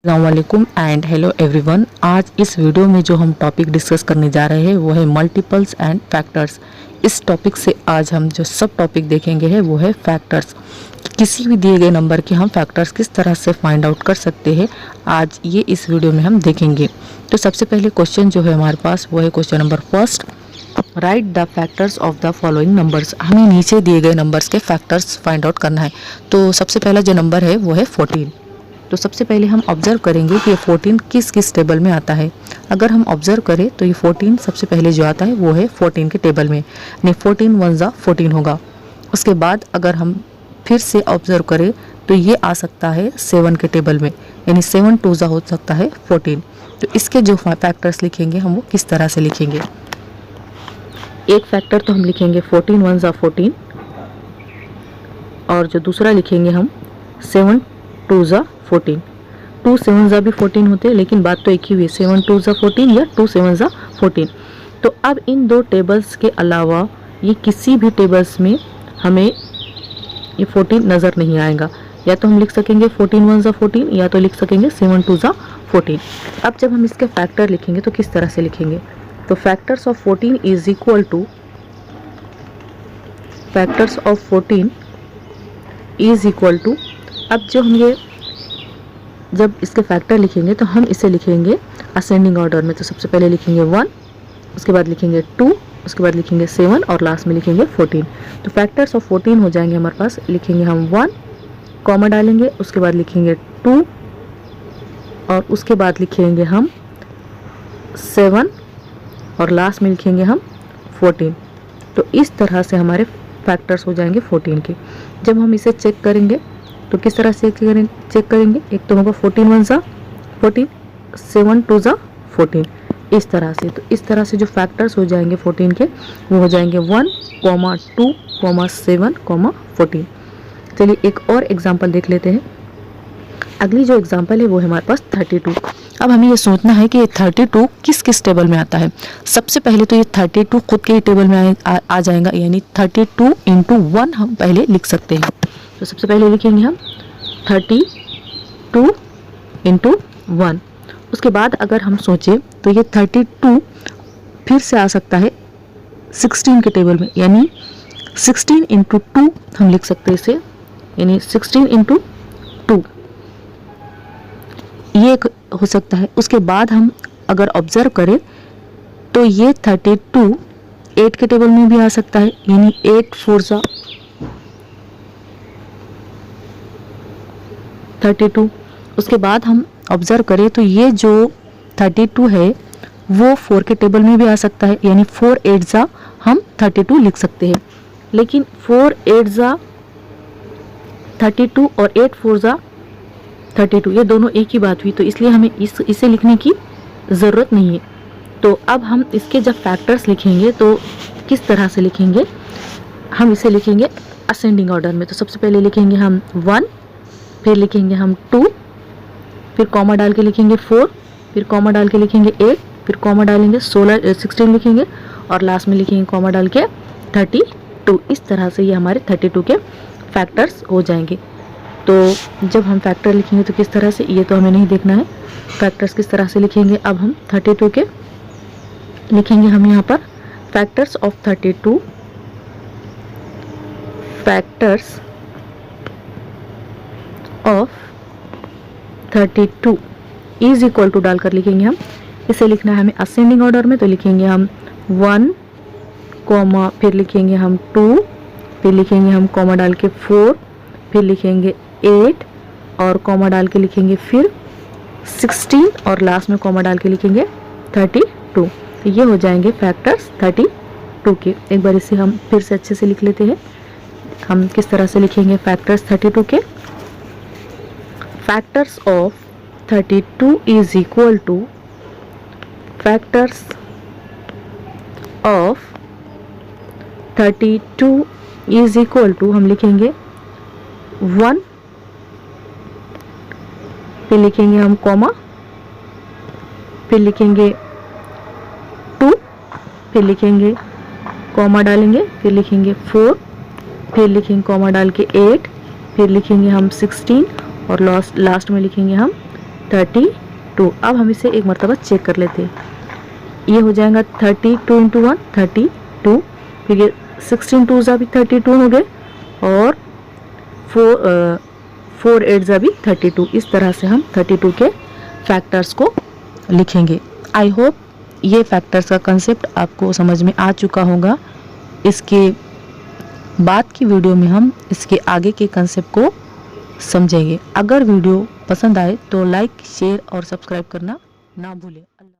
अस्सलामुअलैकुम and hello everyone. आज इस वीडियो में जो हम टॉपिक डिस्कस करने जा रहे हैं वो है मल्टीपल्स एंड फैक्टर्स। इस टॉपिक से आज हम जो सब टॉपिक देखेंगे है वो है फैक्टर्स। किसी भी दिए गए नंबर के हम फैक्टर्स किस तरह से फाइंड आउट कर सकते हैं, आज ये इस वीडियो में हम देखेंगे। तो सबसे पहले क्वेश्चन जो है हमारे पास वो है question number first, right the factors of the following numbers. हमें नीचे दिए गए नंबर्स के फैक्टर्स फाइंड आउट करना है। तो सबसे पहला जो नंबर है वो है 14। तो सबसे पहले हम ऑब्जर्व करेंगे कि ये 14 किस किस टेबल में आता है। अगर हम ऑब्जर्व करें तो ये 14 सबसे पहले जो आता है वो है 14 के टेबल में, यानी 14 वन ज़ा 14 होगा। उसके बाद अगर हम फिर से ऑब्जर्व करें तो ये आ सकता है 7 के टेबल में, यानी 7 टू ज़ा हो सकता है 14। तो इसके जो फैक्टर्स लिखेंगे हम वो किस तरह से लिखेंगे। एक फैक्टर तो हम लिखेंगे 14 वन ज़ा 14, और जो दूसरा लिखेंगे हम 7 टू ज़ा 14। 2 7 ज़ा भी 14 होते हैं, लेकिन बात तो एक ही हुई, 7 टू ज़ा 14 या 2 7 ज़ा 14। तो अब इन दो टेबल्स के अलावा ये किसी भी टेबल्स में हमें ये 14 नज़र नहीं आएगा। या तो हम लिख सकेंगे 14 वन ज़ा 14 या तो लिख सकेंगे 7 टू ज़ा 14। अब जब हम इसके फैक्टर लिखेंगे तो किस तरह से लिखेंगे। तो factors of 14 is equal to, factors of 14 is equal to, अब जो हम ये जब इसके फैक्टर लिखेंगे तो हम इसे लिखेंगे असेंडिंग ऑर्डर में। तो सबसे पहले लिखेंगे 1, उसके बाद लिखेंगे 2, उसके बाद लिखेंगे 7 और लास्ट में लिखेंगे 14। तो फैक्टर्स ऑफ 14 हो जाएंगे हमारे पास। लिखेंगे हम 1, कॉमा डालेंगे, उसके बाद लिखेंगे 2 और उसके बाद लिखेंगे हम 7 और लास्ट में लिखेंगे हम 14। तो इस तरह से हमारे फैक्टर्स हो जाएंगे 14 के। जब हम इसे चेक करेंगे तो किस तरह से चेक करेंगे। एक तो होगा 14 वन ज़ा 14, 7 टू ज़ा 14, इस तरह से। तो इस तरह से जो फैक्टर्स हो जाएंगे 14 के वो हो जाएंगे 1, 2, 7, 14। चलिए एक और एग्जांपल देख लेते हैं। अगली जो एग्जांपल है वो है हमारे पास 32। अब हमें ये सोचना है कि ये 32 किस किस टेबल में आता है। सबसे पहले तो ये 32 खुद के ही टेबल में आ जाएगा, यानी 32 इंटू 1 हम पहले लिख सकते हैं। तो सबसे पहले लिखेंगे हम 32 इंटू 1। उसके बाद अगर हम सोचें तो ये 32 फिर से आ सकता है 16 के टेबल में, यानी 16 इंटू 2 हम लिख सकते हैं इसे, यानी 16 इंटू 2, ये एक हो सकता है। उसके बाद हम अगर ऑब्जर्व करें तो ये 32 8 के टेबल में भी आ सकता है, यानी 8 4 ज़ा 32। उसके बाद हम ऑब्जर्व करें तो ये जो 32 है वो 4 के टेबल में भी आ सकता है, यानी 4 8 ज़ा हम 32 लिख सकते हैं। लेकिन 4 8 ज़ा 32 और 8 4 ज़ा 32 ये दोनों एक ही बात हुई, तो इसलिए हमें इसे लिखने की ज़रूरत नहीं है। तो अब हम इसके जब फैक्टर्स लिखेंगे तो किस तरह से लिखेंगे। हम इसे लिखेंगे असेंडिंग ऑर्डर में। तो सबसे पहले लिखेंगे हम 1, फिर लिखेंगे हम 2, फिर कॉमा डाल के लिखेंगे 4, फिर कॉमा डाल के लिखेंगे 8, फिर कॉमा डालेंगे 16 लिखेंगे और लास्ट में लिखेंगे कॉमा डाल के 32। इस तरह से ये हमारे 32 के फैक्टर्स हो जाएंगे। तो जब हम फैक्टर लिखेंगे तो किस तरह से, ये तो हमें नहीं देखना है फैक्टर्स किस तरह से लिखेंगे। अब हम 32 के लिखेंगे हम यहाँ पर factors of 32, factors of 32 is equal to डालकर लिखेंगे हम। इसे लिखना है हमें असेंडिंग ऑर्डर में। तो लिखेंगे हम 1, कॉमा, फिर लिखेंगे हम 2, फिर लिखेंगे हम कॉमा डाल के 4, फिर लिखेंगे 8 और कॉमा डाल के लिखेंगे फिर 16 और लास्ट में कॉमा डाल के लिखेंगे 32। तो ये हो जाएंगे फैक्टर्स 32 के। एक बार इसे हम फिर से अच्छे से लिख लेते हैं। हम किस तरह से लिखेंगे फैक्टर्स 32 के। Factors of 32 is equal to, factors of 32 is equal to, हम लिखेंगे 1, फिर लिखेंगे हम कॉमा, फिर लिखेंगे 2, फिर लिखेंगे कॉमा डालेंगे, फिर लिखेंगे 4, फिर लिखेंगे कॉमा डाल के 8, फिर लिखेंगे हम 16 और लास्ट में लिखेंगे हम 32। अब हम इसे एक मरतबा चेक कर लेते हैं। ये हो जाएगा 32 इंटू 1 32, फिर ये 16 टू ज़ा भी 32 हो गए, और 4 8 ज़ा भी 32। इस तरह से हम 32 के फैक्टर्स को लिखेंगे। आई होप ये फैक्टर्स का कंसेप्ट आपको समझ में आ चुका होगा। इसके बाद की वीडियो में हम इसके आगे के कंसेप्ट को समझेंगे। अगर वीडियो पसंद आए तो लाइक, शेयर और सब्सक्राइब करना ना भूलें।